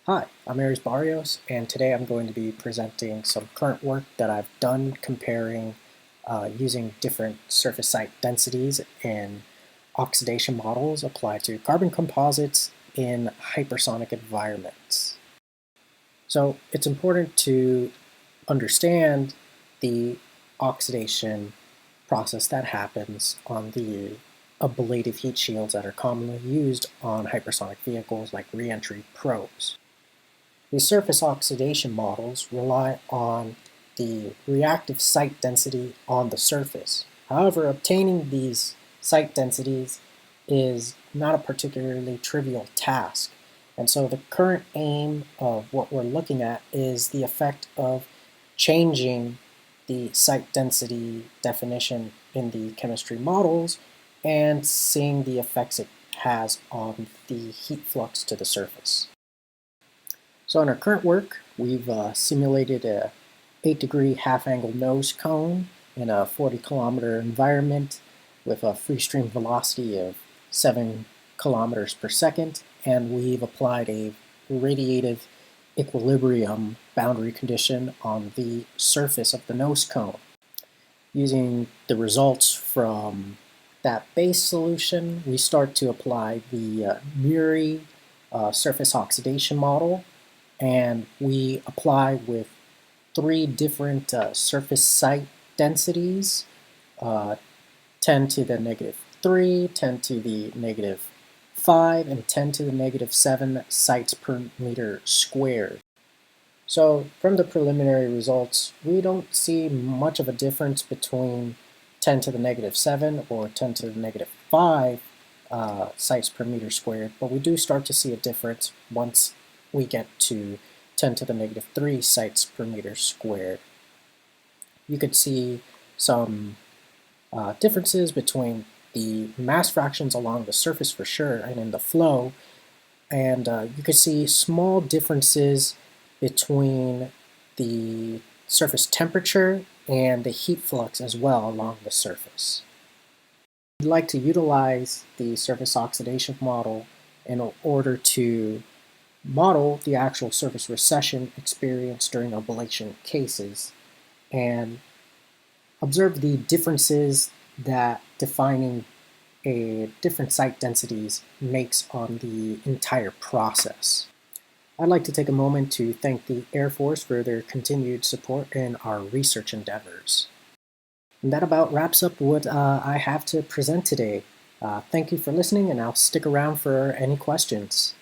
Hi, I'm Barrios, and today I'm going to be presenting some current work that I've done comparing using different surface site densities and oxidation models applied to carbon composites in hypersonic environments. So it's important to understand the oxidation process that happens on the ablative heat shields that are commonly used on hypersonic vehicles like reentry probes. These surface oxidation models rely on the reactive site density on the surface. However, obtaining these site densities is not a particularly trivial task. And so the current aim of what we're looking at is the effect of changing the site density definition in the chemistry models and seeing the effects it has on the heat flux to the surface. So in our current work, we've simulated a 8-degree half-angle nose cone in a 40-kilometer environment with a free stream velocity of 7 kilometers per second, and we've applied a radiative equilibrium boundary condition on the surface of the nose cone. Using the results from that base solution, we start to apply the Muri surface oxidation model, and we apply with 3 different surface site densities, 10 to the negative 3, 10 to the negative 5, and 10 to the negative 7 sites per meter squared. So from the preliminary results, we don't see much of a difference between 10 to the negative 7 or 10 to the negative 5 sites per meter squared, but we do start to see a difference once we get to 10 to the negative 3 sites per meter squared. You could see some differences between the mass fractions along the surface for sure and in the flow, and you could see small differences between the surface temperature and the heat flux as well along the surface. We'd like to utilize the surface oxidation model in order to model the actual surface recession experienced during ablation cases and observe the differences that defining a different site densities makes on the entire process. I'd like to take a moment to thank the Air Force for their continued support in our research endeavors. And that about wraps up what I have to present today. Thank you for listening, and I'll stick around for any questions.